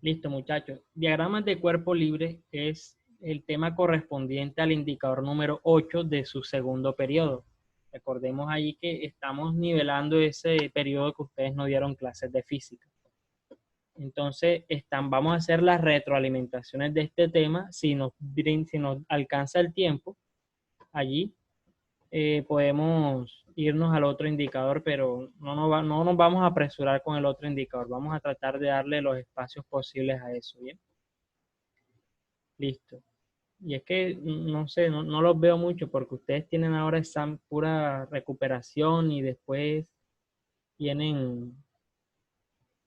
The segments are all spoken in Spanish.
Listo, muchachos. Diagramas de cuerpo libre es el tema correspondiente al indicador número 8 de su segundo periodo. Recordemos ahí que estamos nivelando ese periodo que ustedes no dieron clases de física. Entonces, vamos a hacer las retroalimentaciones de este tema. Si nos alcanza el tiempo, allí podemos irnos al otro indicador, pero no nos vamos a apresurar con el otro indicador. Vamos a tratar de darle los espacios posibles a eso, ¿bien? Listo. Y es que, no sé, no los veo mucho porque ustedes tienen ahora esa pura recuperación y después tienen,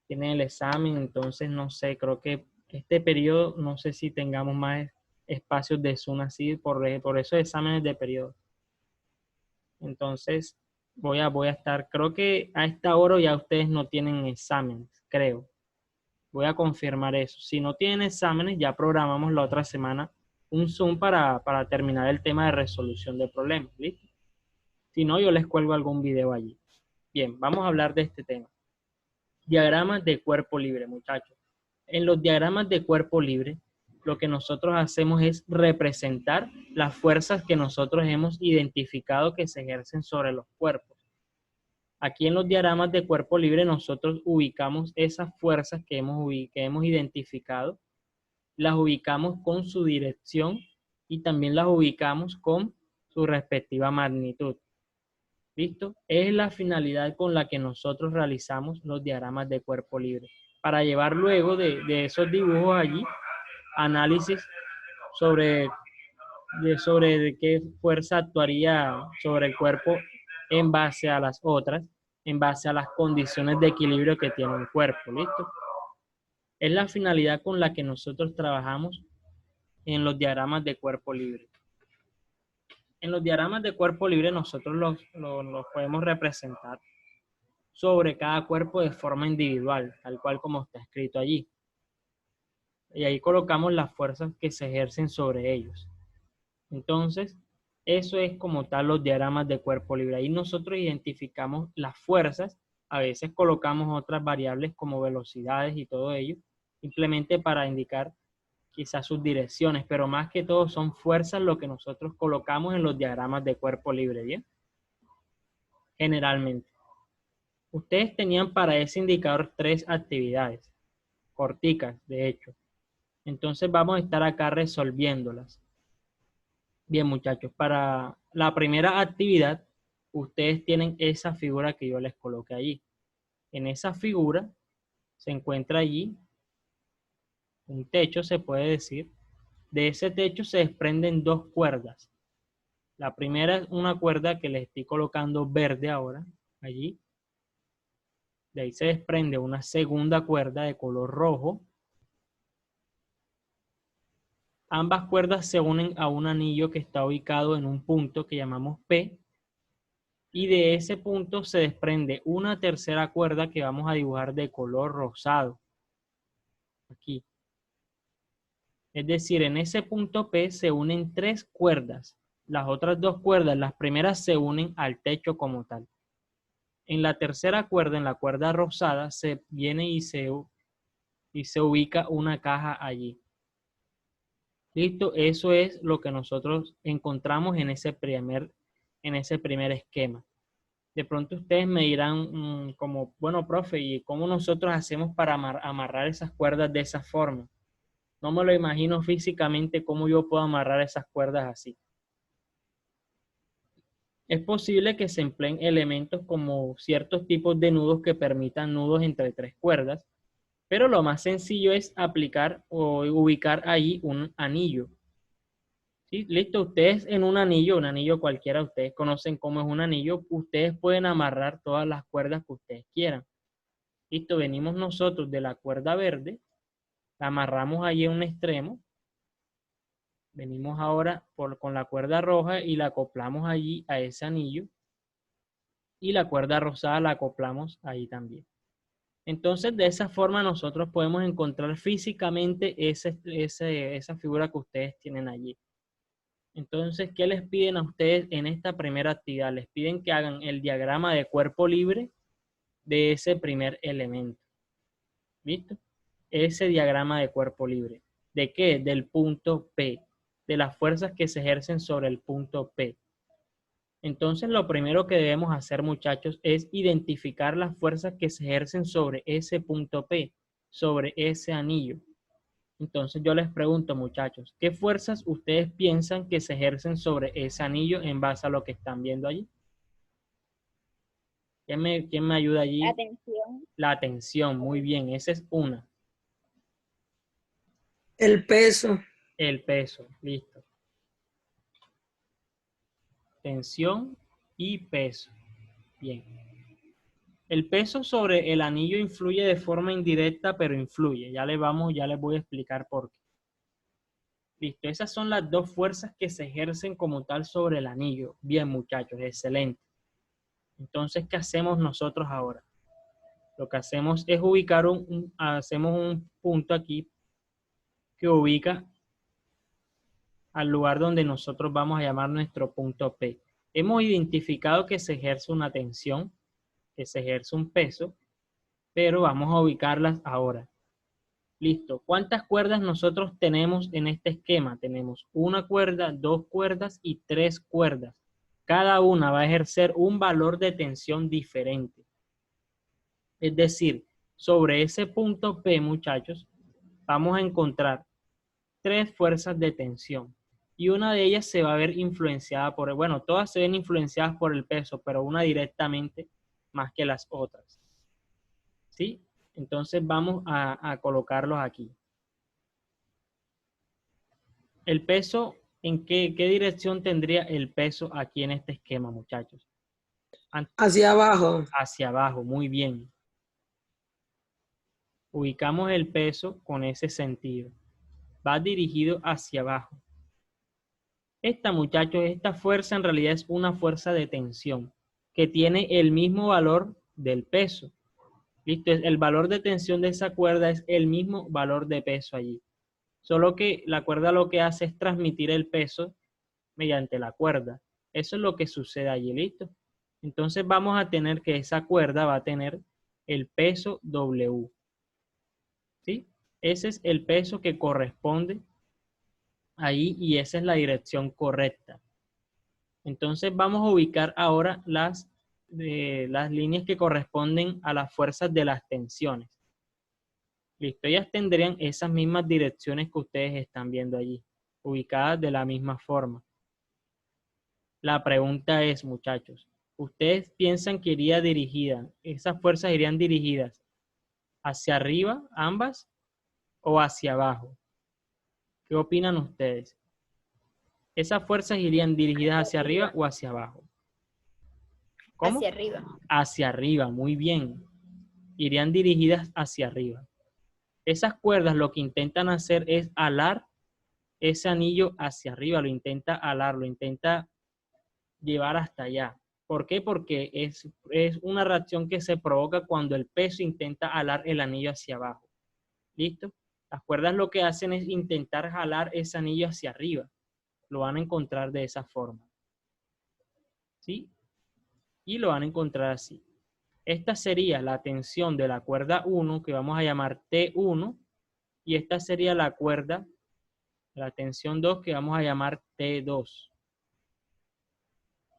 tienen el examen, entonces no sé, creo que este periodo, no sé si tengamos más espacios de Zoom así por esos exámenes de periodo. Entonces, voy a estar, creo que a esta hora ya ustedes no tienen exámenes, creo. Voy a confirmar eso. Si no tienen exámenes, ya programamos la otra semana un Zoom para terminar el tema de resolución de problemas. ¿Listo? Si no, yo les cuelgo algún video allí. Bien, vamos a hablar de este tema. Diagramas de cuerpo libre, muchachos. En los diagramas de cuerpo libre, lo que nosotros hacemos es representar las fuerzas que nosotros hemos identificado que se ejercen sobre los cuerpos. Aquí en los diagramas de cuerpo libre nosotros ubicamos esas fuerzas que hemos identificado, las ubicamos con su dirección y también las ubicamos con su respectiva magnitud. ¿Listo? Es la finalidad con la que nosotros realizamos los diagramas de cuerpo libre. Para llevar luego de esos dibujos allí, análisis sobre de qué fuerza actuaría sobre el cuerpo en base a las otras, en base a las condiciones de equilibrio que tiene un cuerpo. ¿Listo? Es la finalidad con la que nosotros trabajamos en los diagramas de cuerpo libre. En los diagramas de cuerpo libre nosotros los podemos representar sobre cada cuerpo de forma individual, tal cual como está escrito allí. Y ahí colocamos las fuerzas que se ejercen sobre ellos. Entonces, eso es como tal los diagramas de cuerpo libre. Ahí nosotros identificamos las fuerzas, a veces colocamos otras variables como velocidades y todo ello, simplemente para indicar quizás sus direcciones, pero más que todo son fuerzas lo que nosotros colocamos en los diagramas de cuerpo libre, ¿bien? Generalmente. Ustedes tenían para ese indicador 3 actividades, corticas, de hecho. Entonces vamos a estar acá resolviéndolas. Bien, muchachos, para la primera actividad, ustedes tienen esa figura que yo les coloqué allí. En esa figura se encuentra allí un techo, se puede decir. De ese techo se desprenden dos cuerdas. La primera es una cuerda que les estoy colocando verde ahora, allí. De ahí se desprende una segunda cuerda de color rojo. Ambas cuerdas se unen a un anillo que está ubicado en un punto que llamamos P. Y de ese punto se desprende una tercera cuerda que vamos a dibujar de color rosado. Aquí. Es decir, en ese punto P se unen tres cuerdas. Las otras dos cuerdas, las primeras se unen al techo como tal. En la tercera cuerda, en la cuerda rosada, se viene y se ubica una caja allí. Listo, eso es lo que nosotros encontramos en ese primer esquema. De pronto ustedes me dirán como, bueno, profe, ¿y cómo nosotros hacemos para amarrar esas cuerdas de esa forma? No me lo imagino físicamente cómo yo puedo amarrar esas cuerdas así. Es posible que se empleen elementos como ciertos tipos de nudos que permitan nudos entre tres cuerdas, pero lo más sencillo es aplicar o ubicar ahí un anillo. ¿Sí? Listo, ustedes en un anillo cualquiera, ustedes conocen cómo es un anillo, ustedes pueden amarrar todas las cuerdas que ustedes quieran. Listo, venimos nosotros de la cuerda verde, la amarramos ahí en un extremo, venimos ahora con la cuerda roja y la acoplamos allí a ese anillo y la cuerda rosada la acoplamos ahí también. Entonces, de esa forma nosotros podemos encontrar físicamente esa figura que ustedes tienen allí. Entonces, ¿qué les piden a ustedes en esta primera actividad? Les piden que hagan el diagrama de cuerpo libre de ese primer elemento. ¿Listo? ese diagrama de cuerpo libre. ¿De qué? Del punto P, de las fuerzas que se ejercen sobre el punto P. Entonces, lo primero que debemos hacer, muchachos, es identificar las fuerzas que se ejercen sobre ese punto P, sobre ese anillo. Entonces, yo les pregunto, muchachos, ¿qué fuerzas ustedes piensan que se ejercen sobre ese anillo en base a lo que están viendo allí? ¿Quién me ayuda allí? La tensión. La tensión, muy bien, esa es una. El peso. El peso, listo. Tensión y peso. Bien. El peso sobre el anillo influye de forma indirecta, pero influye. Ya les voy a explicar por qué. Listo, esas son las dos fuerzas que se ejercen como tal sobre el anillo. Bien, muchachos, excelente. Entonces, ¿qué hacemos nosotros ahora? Lo que hacemos es ubicar hacemos un punto aquí que ubica al lugar donde nosotros vamos a llamar nuestro punto P. Hemos identificado que se ejerce una tensión, que se ejerce un peso, pero vamos a ubicarlas ahora. Listo. ¿Cuántas cuerdas nosotros tenemos en este esquema? Tenemos una cuerda, dos cuerdas y tres cuerdas. Cada una va a ejercer un valor de tensión diferente. Es decir, sobre ese punto P, muchachos, vamos a encontrar tres fuerzas de tensión. Y una de ellas se va a ver influenciada bueno, todas se ven influenciadas por el peso, pero una directamente más que las otras. ¿Sí? Entonces vamos a colocarlos aquí. El peso, ¿en qué dirección tendría el peso aquí en este esquema, muchachos? Hacia abajo. Hacia abajo, muy bien. Ubicamos el peso con ese sentido. Va dirigido hacia abajo. Esta fuerza en realidad es una fuerza de tensión que tiene el mismo valor del peso. ¿Listo? El valor de tensión de esa cuerda es el mismo valor de peso allí. Solo que la cuerda lo que hace es transmitir el peso mediante la cuerda. Eso es lo que sucede allí, ¿listo? Entonces vamos a tener que esa cuerda va a tener el peso W. ¿Sí? Ese es el peso que corresponde ahí y esa es la dirección correcta. Entonces vamos a ubicar ahora las líneas que corresponden a las fuerzas de las tensiones. Listo, ellas tendrían esas mismas direcciones que ustedes están viendo allí, ubicadas de la misma forma. La pregunta es, muchachos, ¿ustedes piensan que esas fuerzas irían dirigidas hacia arriba, ambas, o hacia abajo? ¿Qué opinan ustedes? ¿Esas fuerzas irían dirigidas hacia arriba o hacia abajo? ¿Cómo? Hacia arriba. Hacia arriba, muy bien. Irían dirigidas hacia arriba. Esas cuerdas lo que intentan hacer es alar ese anillo hacia arriba, lo intenta alar, lo intenta llevar hasta allá. ¿Por qué? Porque es una reacción que se provoca cuando el peso intenta alar el anillo hacia abajo. ¿Listo? Las cuerdas lo que hacen es intentar jalar ese anillo hacia arriba. Lo van a encontrar de esa forma. ¿Sí? Y lo van a encontrar así. Esta sería la tensión de la cuerda 1, que vamos a llamar T1, y esta sería la cuerda, la tensión 2, que vamos a llamar T2.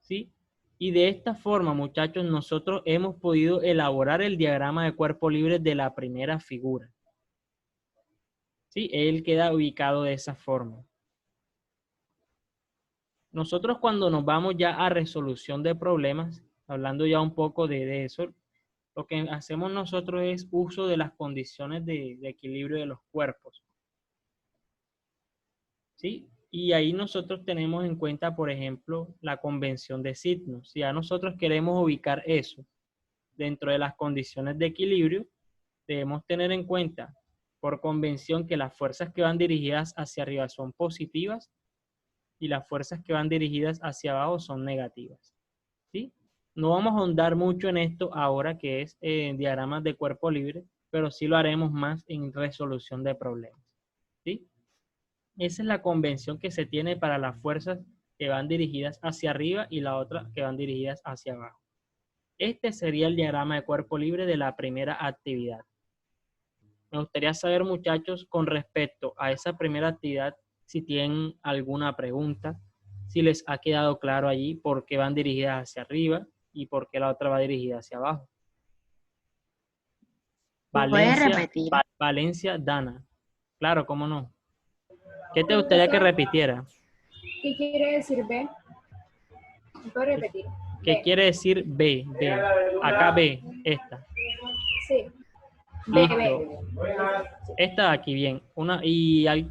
¿Sí? Y de esta forma, muchachos, nosotros hemos podido elaborar el diagrama de cuerpo libre de la primera figura. ¿Sí? Él queda ubicado de esa forma. Nosotros cuando nos vamos ya a resolución de problemas, hablando ya un poco de eso, lo que hacemos nosotros es uso de las condiciones de equilibrio de los cuerpos. ¿Sí? Y ahí nosotros tenemos en cuenta, por ejemplo, la convención de signos. Si ya nosotros queremos ubicar eso dentro de las condiciones de equilibrio, debemos tener en cuenta por convención que las fuerzas que van dirigidas hacia arriba son positivas y las fuerzas que van dirigidas hacia abajo son negativas. ¿Sí? No vamos a ahondar mucho en esto ahora que es diagramas de cuerpo libre, pero sí lo haremos más en resolución de problemas. ¿Sí? Esa es la convención que se tiene para las fuerzas que van dirigidas hacia arriba y la otra que van dirigidas hacia abajo. Este sería el diagrama de cuerpo libre de la primera actividad. Me gustaría saber, muchachos, con respecto a esa primera actividad, si tienen alguna pregunta, si les ha quedado claro allí por qué van dirigidas hacia arriba y por qué la otra va dirigida hacia abajo. ¿Puedes Valencia, repetir? Valencia, Dana. Claro, ¿cómo no? ¿Qué te gustaría que repitiera? ¿Qué quiere decir B? ¿Puedo repetir? ¿Qué B. quiere decir B? B. Acá B, esta. Sí. Listo. B. Esta de aquí, bien.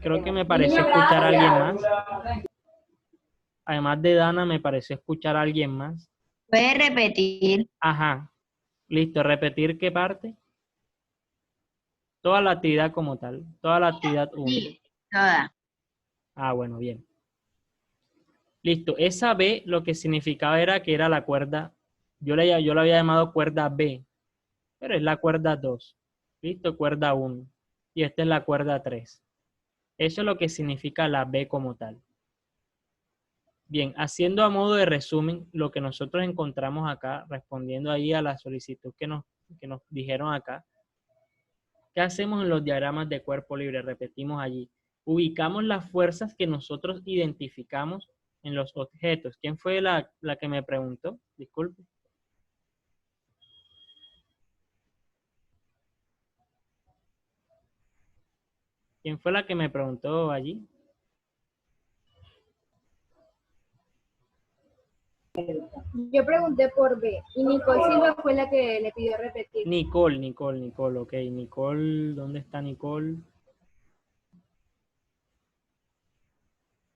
Creo que me pareció escuchar a alguien más. Además de Dana, me pareció escuchar a alguien más. ¿Puedes repetir? Ajá. Listo. ¿Repetir qué parte? Toda la actividad como tal. Toda la actividad 1. Sí, toda. Ah, bueno, bien. Listo. Esa B lo que significaba era que era la cuerda. Yo la había llamado cuerda B, pero es la cuerda 2. Listo, cuerda 1. Y esta es la cuerda 3. Eso es lo que significa la B como tal. Bien, haciendo a modo de resumen lo que nosotros encontramos acá, respondiendo ahí a la solicitud que nos dijeron acá. ¿Qué hacemos en los diagramas de cuerpo libre? Repetimos allí. Ubicamos las fuerzas que nosotros identificamos en los objetos. ¿Quién fue la que me preguntó? Disculpe. ¿Quién fue la que me preguntó allí? Yo pregunté por B y Nicole Silva fue la que le pidió repetir. Nicole, ok. Nicole, ¿dónde está Nicole?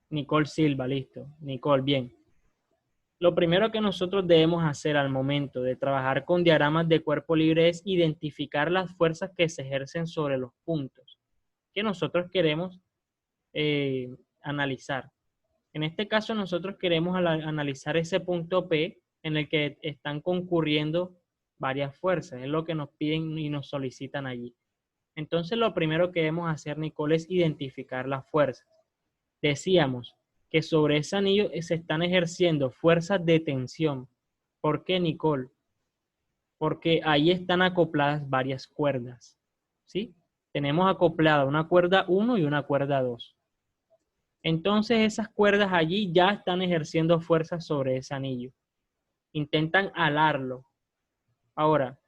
Nicole Silva, listo. Nicole, bien. Lo primero que nosotros debemos hacer al momento de trabajar con diagramas de cuerpo libre es identificar las fuerzas que se ejercen sobre los puntos que nosotros queremos analizar. En este caso nosotros queremos analizar ese punto P en el que están concurriendo varias fuerzas. Es lo que nos piden y nos solicitan allí. Entonces lo primero que debemos hacer, Nicole, es identificar las fuerzas. Decíamos que sobre ese anillo se están ejerciendo fuerzas de tensión. ¿Por qué, Nicole? Porque ahí están acopladas varias cuerdas, ¿sí? Tenemos acoplada una cuerda 1 y una cuerda 2. Entonces esas cuerdas allí ya están ejerciendo fuerza sobre ese anillo. Intentan alarlo. Ahora,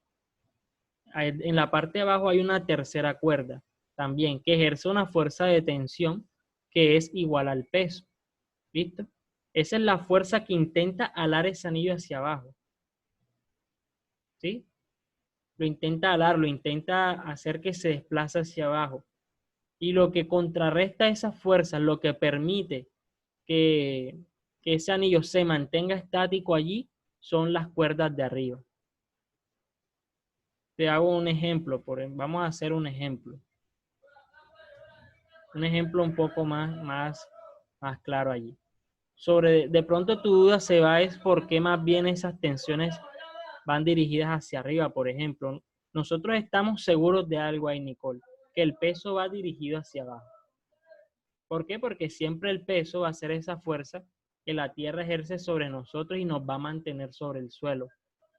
en la parte de abajo hay una tercera cuerda también que ejerce una fuerza de tensión que es igual al peso. ¿Listo? Esa es la fuerza que intenta alar ese anillo hacia abajo. ¿Sí? Lo intenta alar, lo intenta hacer que se desplace hacia abajo. Y lo que contrarresta esas fuerzas, lo que permite que ese anillo se mantenga estático allí, son las cuerdas de arriba. Te hago un ejemplo, vamos a hacer un ejemplo. Un ejemplo un poco más claro allí. De pronto tu duda se va es por qué más bien esas tensiones van dirigidas hacia arriba, por ejemplo. Nosotros estamos seguros de algo ahí, Nicole, que el peso va dirigido hacia abajo. ¿Por qué? Porque siempre el peso va a ser esa fuerza que la Tierra ejerce sobre nosotros y nos va a mantener sobre el suelo.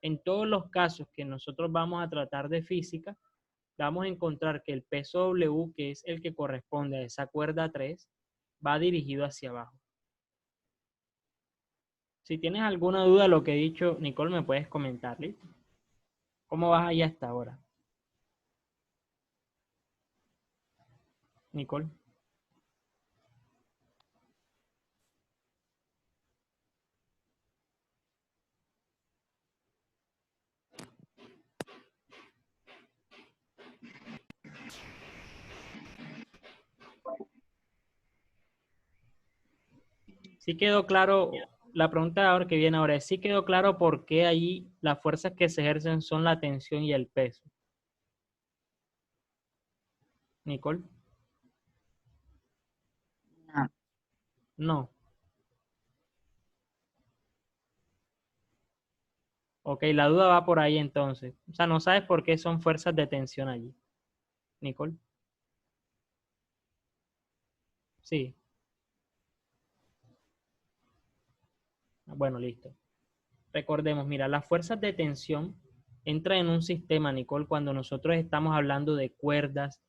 En todos los casos que nosotros vamos a tratar de física, vamos a encontrar que el peso W, que es el que corresponde a esa cuerda 3, va dirigido hacia abajo. Si tienes alguna duda de lo que he dicho, Nicole, me puedes comentar, ¿listo? ¿Cómo vas ahí hasta ahora? Nicole. Sí quedó claro, la pregunta ahora que viene ahora es, ¿sí quedó claro por qué ahí las fuerzas que se ejercen son la tensión y el peso? Nicole. No. No. Ok, la duda va por ahí entonces. O sea, no sabes por qué son fuerzas de tensión allí. Nicole. Sí. Bueno, listo. Recordemos, mira, las fuerzas de tensión entran en un sistema, Nicole, cuando nosotros estamos hablando de cuerdas,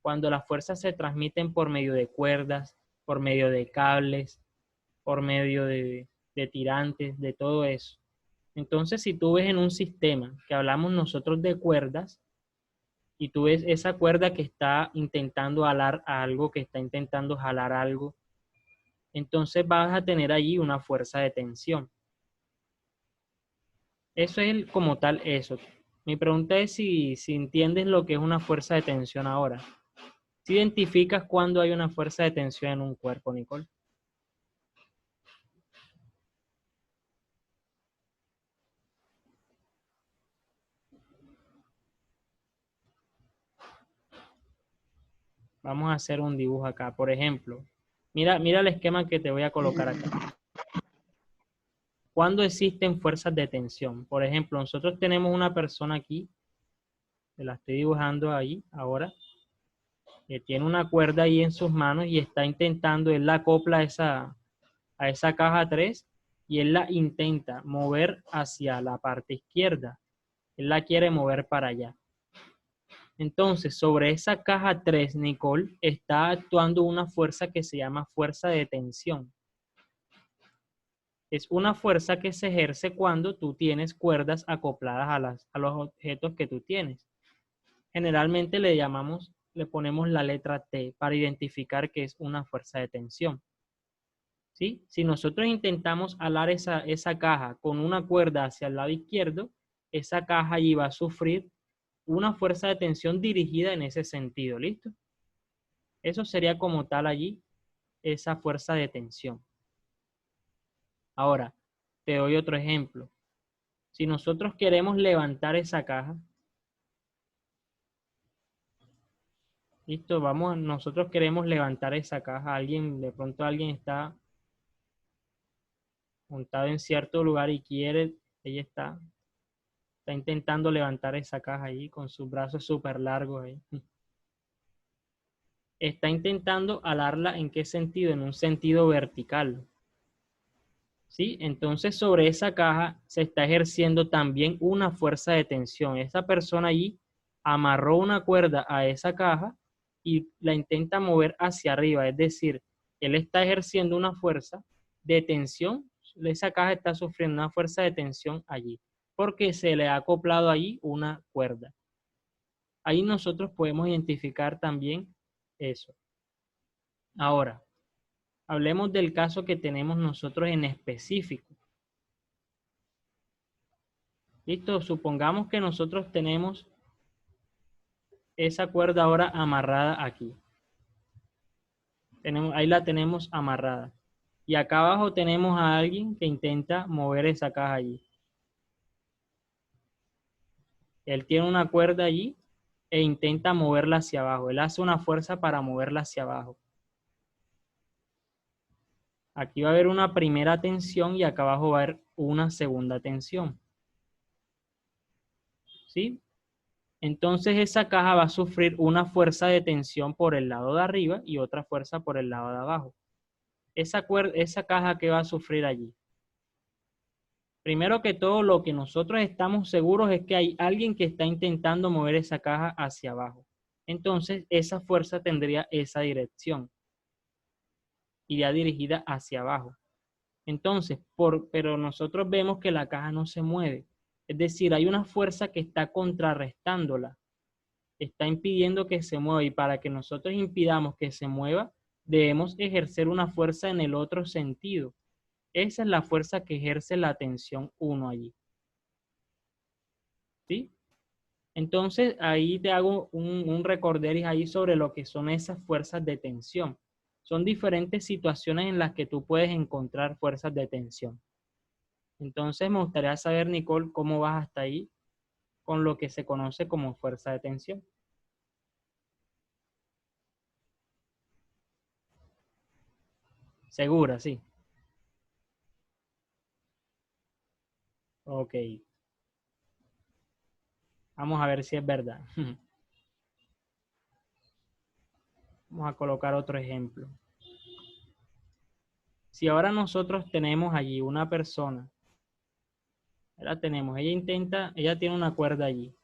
cuando las fuerzas se transmiten por medio de cuerdas, por medio de cables, por medio de tirantes, de todo eso. Entonces, si tú ves en un sistema que hablamos nosotros de cuerdas, y tú ves esa cuerda que está intentando jalar algo, que está intentando jalar algo, entonces vas a tener allí una fuerza de tensión. Eso es como tal eso. Mi pregunta es si entiendes lo que es una fuerza de tensión ahora. ¿Si identificas cuando hay una fuerza de tensión en un cuerpo, Nicole? Vamos a hacer un dibujo acá. Por ejemplo, mira el esquema que te voy a colocar acá. ¿Cuándo existen fuerzas de tensión? Por ejemplo, nosotros tenemos una persona aquí, que la estoy dibujando ahí ahora, que tiene una cuerda ahí en sus manos y está intentando, él la acopla a esa caja 3 y él la intenta mover hacia la parte izquierda. Él la quiere mover para allá. Entonces, sobre esa caja 3, Nicole, está actuando una fuerza que se llama fuerza de tensión. Es una fuerza que se ejerce cuando tú tienes cuerdas acopladas a los objetos que tú tienes. Generalmente le ponemos la letra T para identificar que es una fuerza de tensión. ¿Sí? Si nosotros intentamos alar esa caja con una cuerda hacia el lado izquierdo, esa caja allí va a sufrir una fuerza de tensión dirigida en ese sentido, ¿listo? Eso sería como tal allí esa fuerza de tensión. Ahora, te doy otro ejemplo. Si nosotros queremos levantar esa caja, listo, nosotros queremos levantar esa caja, de pronto alguien está montado en cierto lugar y ella está intentando levantar esa caja ahí con sus brazos súper largos ahí. Está intentando alarla ¿en qué sentido? En un sentido vertical. ¿Sí? Entonces sobre esa caja se está ejerciendo también una fuerza de tensión. Esa persona allí amarró una cuerda a esa caja y la intenta mover hacia arriba. Es decir, él está ejerciendo una fuerza de tensión. Esa caja está sufriendo una fuerza de tensión allí porque se le ha acoplado allí una cuerda. Ahí nosotros podemos identificar también eso. Ahora, hablemos del caso que tenemos nosotros en específico. Listo, supongamos que nosotros tenemos esa cuerda ahora amarrada aquí. Ahí la tenemos amarrada. Y acá abajo tenemos a alguien que intenta mover esa caja allí. Él tiene una cuerda allí e intenta moverla hacia abajo. Él hace una fuerza para moverla hacia abajo. Aquí va a haber una primera tensión y acá abajo va a haber una segunda tensión. ¿Sí? Entonces esa caja va a sufrir una fuerza de tensión por el lado de arriba y otra fuerza por el lado de abajo. Esa caja que va a sufrir allí. Primero que todo, lo que nosotros estamos seguros es que hay alguien que está intentando mover esa caja hacia abajo. Entonces esa fuerza tendría esa dirección. Iría dirigida hacia abajo. Entonces, pero nosotros vemos que la caja no se mueve. Es decir, hay una fuerza que está contrarrestándola. Está impidiendo que se mueva y para que nosotros impidamos que se mueva, debemos ejercer una fuerza en el otro sentido. Esa es la fuerza que ejerce la tensión 1 allí. ¿Sí? Entonces, ahí te hago un recorderis ahí sobre lo que son esas fuerzas de tensión. Son diferentes situaciones en las que tú puedes encontrar fuerzas de tensión. Entonces, me gustaría saber, Nicole, cómo vas hasta ahí con lo que se conoce como fuerza de tensión. Segura, sí. Ok. Vamos a ver si es verdad. Vamos a colocar otro ejemplo. Si ahora nosotros tenemos allí una persona, ella tiene una cuerda allí.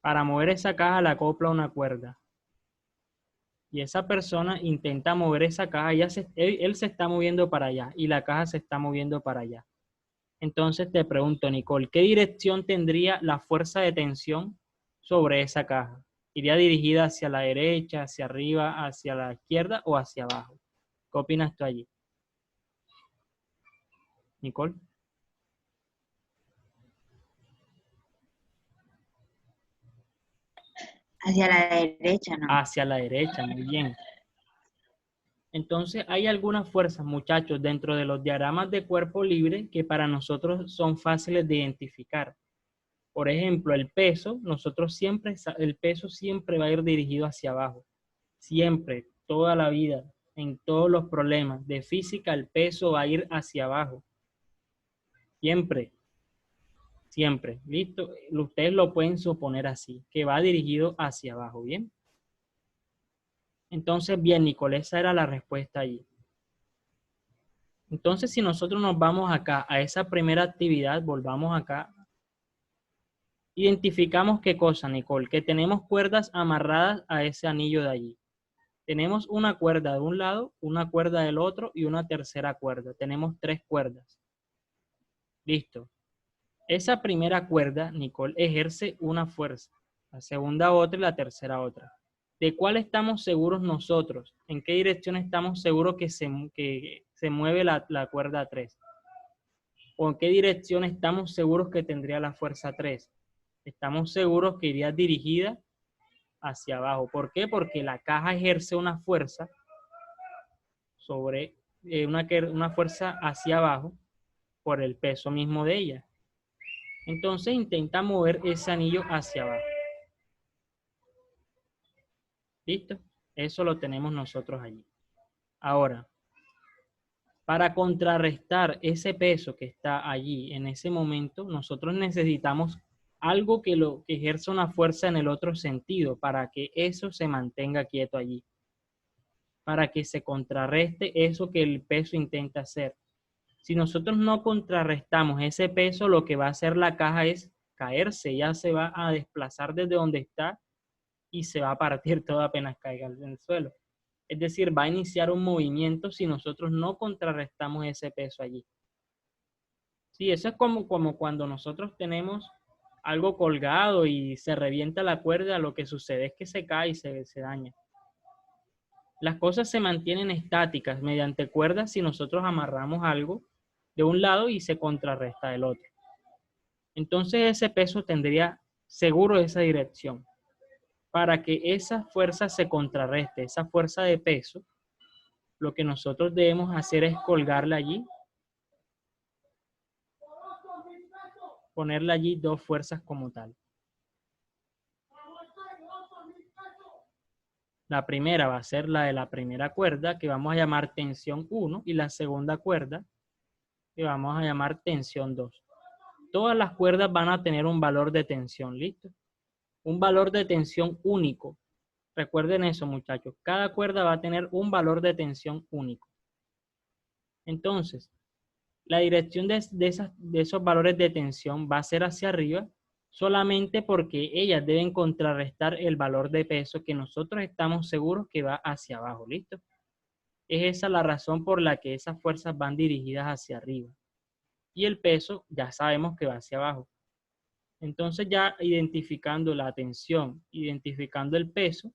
Para mover esa caja le acopla una cuerda. y esa persona intenta mover esa caja, él se está moviendo para allá y la caja se está moviendo para allá. Entonces te pregunto, Nicole, ¿qué dirección tendría la fuerza de tensión sobre esa caja? ¿Iría dirigida hacia la derecha, hacia arriba, hacia la izquierda o hacia abajo? ¿Qué opinas tú allí? Nicole. Hacia la derecha, ¿no? Hacia la derecha, muy bien. Entonces, hay algunas fuerzas, muchachos, dentro de los diagramas de cuerpo libre que para nosotros son fáciles de identificar. Por ejemplo, el peso, el peso siempre va a ir dirigido hacia abajo. Siempre, toda la vida, en todos los problemas de física, el peso va a ir hacia abajo. Siempre, siempre. ¿Listo? Ustedes lo pueden suponer así, que va dirigido hacia abajo, ¿bien? Entonces, bien, Nicole, esa era la respuesta allí. Entonces, si nosotros nos vamos acá a esa primera actividad, volvamos acá. Identificamos qué cosa, Nicole, que tenemos cuerdas amarradas a ese anillo de allí. Tenemos una cuerda de un lado, una cuerda del otro y una tercera cuerda. Tenemos 3 cuerdas. Listo. Esa primera cuerda, Nicole, ejerce una fuerza. La segunda otra y la tercera otra. ¿De cuál estamos seguros nosotros? ¿En qué dirección estamos seguros que se mueve la cuerda 3? ¿O en qué dirección estamos seguros que tendría la fuerza 3? Estamos seguros que iría dirigida hacia abajo. ¿Por qué? Porque la caja ejerce una fuerza sobre una fuerza hacia abajo por el peso mismo de ella. Entonces intenta mover ese anillo hacia abajo. ¿Listo? Eso lo tenemos nosotros allí. Ahora, para contrarrestar ese peso que está allí en ese momento, nosotros necesitamos algo que ejerza una fuerza en el otro sentido para que eso se mantenga quieto allí. Para que se contrarreste eso que el peso intenta hacer. Si nosotros no contrarrestamos ese peso, lo que va a hacer la caja es caerse, ya se va a desplazar desde donde está y se va a partir todo apenas caiga en el suelo. Es decir, va a iniciar un movimiento si nosotros no contrarrestamos ese peso allí. Sí, eso es como cuando nosotros tenemos algo colgado y se revienta la cuerda, lo que sucede es que se cae y se daña. Las cosas se mantienen estáticas mediante cuerdas si nosotros amarramos algo de un lado y se contrarresta del otro. Entonces ese peso tendría seguro esa dirección. Para que esa fuerza se contrarreste, esa fuerza de peso, lo que nosotros debemos hacer es colgarla allí, ponerle allí 2 fuerzas como tal. La primera va a ser la de la primera cuerda, que vamos a llamar tensión 1, y la segunda cuerda, que vamos a llamar tensión 2. Todas las cuerdas van a tener un valor de tensión, ¿listo? Un valor de tensión único. Recuerden eso, muchachos. Cada cuerda va a tener un valor de tensión único. Entonces, la dirección de esos valores de tensión va a ser hacia arriba solamente porque ellas deben contrarrestar el valor de peso que nosotros estamos seguros que va hacia abajo, ¿listo? Es esa la razón por la que esas fuerzas van dirigidas hacia arriba. Y el peso ya sabemos que va hacia abajo. Entonces ya identificando la tensión, identificando el peso,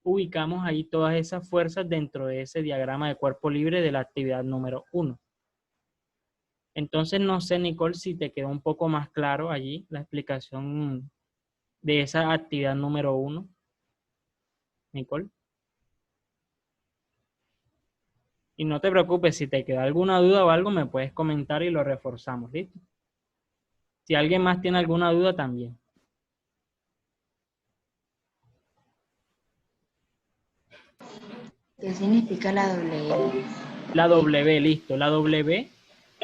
ubicamos ahí todas esas fuerzas dentro de ese diagrama de cuerpo libre de la actividad número 1. Entonces, no sé, Nicole, si te quedó un poco más claro allí la explicación de esa actividad número 1. Nicole. Y no te preocupes, si te queda alguna duda o algo, me puedes comentar y lo reforzamos, ¿listo? Si alguien más tiene alguna duda, también. ¿Qué significa la W? La W, listo. La W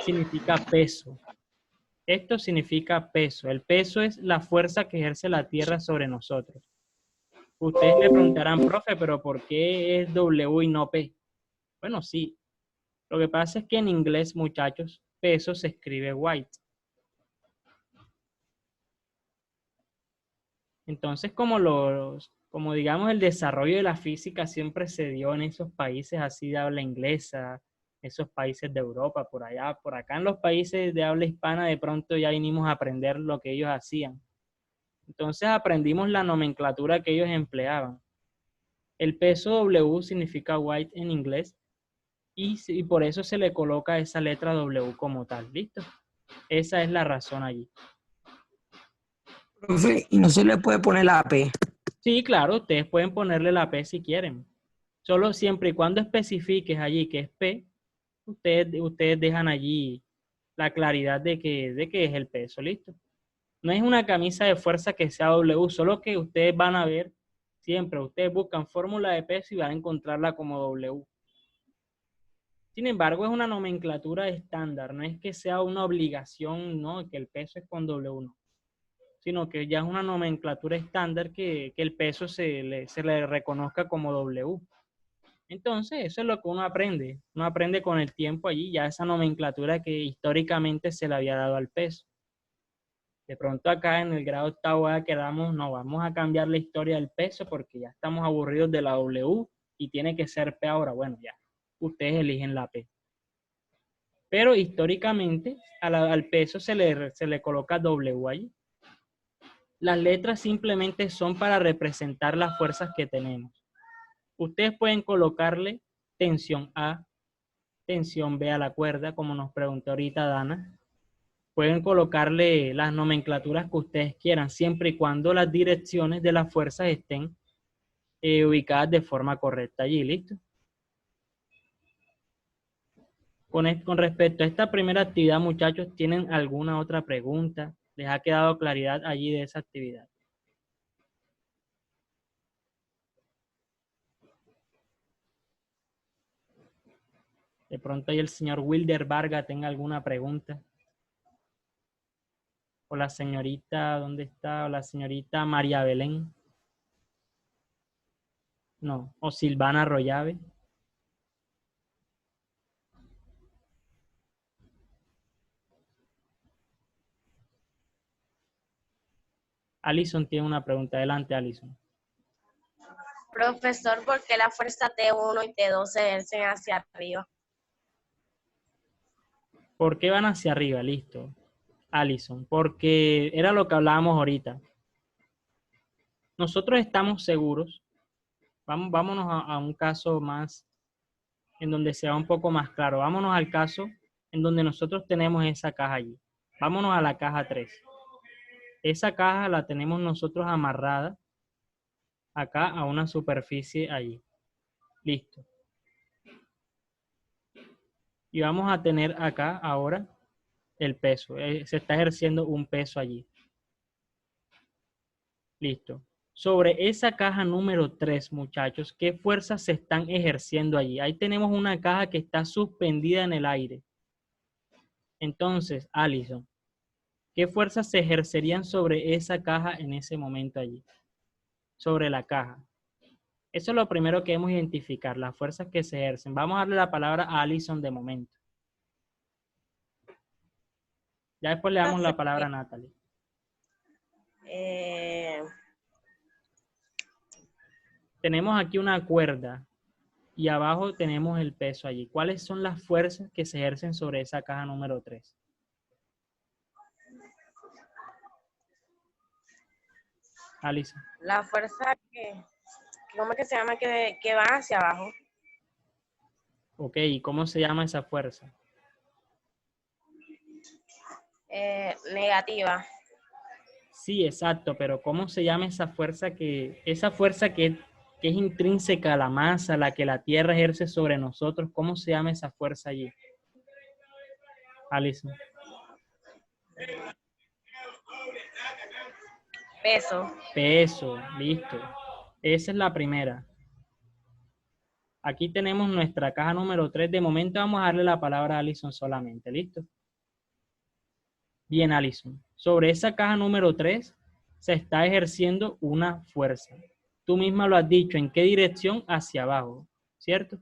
significa peso. Esto significa peso. El peso es la fuerza que ejerce la Tierra sobre nosotros. Ustedes me preguntarán, profe, pero ¿por qué es W y no P? Bueno, sí. Lo que pasa es que en inglés, muchachos, peso se escribe weight. Entonces, como como digamos el desarrollo de la física siempre se dio en esos países así de habla inglesa, esos países de Europa, por allá, por acá en los países de habla hispana de pronto ya vinimos a aprender lo que ellos hacían. Entonces aprendimos la nomenclatura que ellos empleaban. El peso W significa weight en inglés y por eso se le coloca esa letra W como tal, ¿listo? Esa es la razón allí. Profe, y no se le puede poner la P. Sí, claro, ustedes pueden ponerle la P si quieren. Solo siempre y cuando especifiques allí que es P, ustedes dejan allí la claridad de que es el peso, ¿listo? No es una camisa de fuerza que sea W, solo que ustedes van a ver siempre, ustedes buscan fórmula de peso y van a encontrarla como W. Sin embargo, es una nomenclatura estándar, no es que sea una obligación, ¿no? Que el peso es con W, no, sino que ya es una nomenclatura estándar que el peso se le reconozca como W. Entonces, eso es lo que uno aprende con el tiempo allí, ya esa nomenclatura que históricamente se le había dado al peso. De pronto acá en el grado octavo quedamos, no, vamos a cambiar la historia del peso porque ya estamos aburridos de la W y tiene que ser P ahora. Bueno, ya, ustedes eligen la P. Pero históricamente al peso se le coloca W allí. Las letras simplemente son para representar las fuerzas que tenemos. Ustedes pueden colocarle tensión A, tensión B a la cuerda, como nos preguntó ahorita Dana. Pueden colocarle las nomenclaturas que ustedes quieran, siempre y cuando las direcciones de las fuerzas estén ubicadas de forma correcta allí, ¿listo? Con respecto a esta primera actividad, muchachos, ¿tienen alguna otra pregunta? ¿Les ha quedado claridad allí de esa actividad? De pronto ahí el señor Wilder Vargas tenga alguna pregunta. O la señorita, ¿dónde está? O la señorita María Belén. No, o Silvana Royave. Alison tiene una pregunta. Adelante, Alison. Profesor, ¿por qué la fuerza T1 y T2 se ejercen hacia arriba? ¿Por qué van hacia arriba? Listo. Alison, porque era lo que hablábamos ahorita. Nosotros estamos seguros, vámonos a un caso más, en donde sea un poco más claro. Vámonos al caso en donde nosotros tenemos esa caja allí. Vámonos a la caja 3. Esa caja la tenemos nosotros amarrada acá a una superficie allí. Listo. Y vamos a tener acá ahora el peso. Se está ejerciendo un peso allí. Listo. Sobre esa caja número 3, muchachos, ¿qué fuerzas se están ejerciendo allí? Ahí tenemos una caja que está suspendida en el aire. Entonces, Alison, ¿qué fuerzas se ejercerían sobre esa caja en ese momento allí? Sobre la caja. Eso es lo primero que debemos identificar, las fuerzas que se ejercen. Vamos a darle la palabra a Alison de momento. Ya después le damos la palabra a Natalie. Tenemos aquí una cuerda y abajo tenemos el peso allí. ¿Cuáles son las fuerzas que se ejercen sobre esa caja número 3? Alison. La fuerza ¿cómo es que se llama? Que va hacia abajo. Ok, ¿y cómo se llama esa fuerza? Negativa. Sí, exacto, pero ¿cómo se llama esa fuerza que es intrínseca a la masa, la que la Tierra ejerce sobre nosotros? ¿Cómo se llama esa fuerza allí? Alison. Peso. Peso, listo. Esa es la primera. Aquí tenemos nuestra caja número 3. De momento vamos a darle la palabra a Alison solamente, ¿listo? Bien, Alison. Sobre esa caja número 3 se está ejerciendo una fuerza. Tú misma lo has dicho, ¿en qué dirección? Hacia abajo, ¿cierto?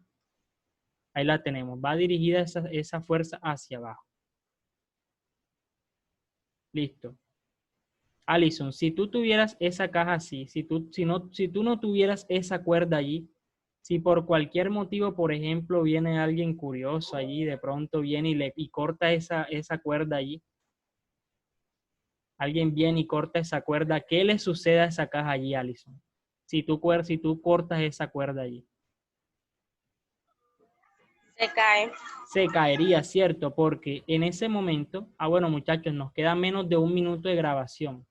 Ahí la tenemos. Va dirigida esa fuerza hacia abajo. Listo. Alison, si tú tuvieras esa caja así, si tú no tuvieras esa cuerda allí, si por cualquier motivo, por ejemplo, viene alguien curioso allí, de pronto viene y corta esa cuerda allí, alguien viene y corta esa cuerda, ¿qué le sucede a esa caja allí, Alison? Si tú cortas esa cuerda allí. Se cae. Se caería, ¿cierto? Porque en ese momento, bueno muchachos, nos queda menos de 1 minuto de grabación.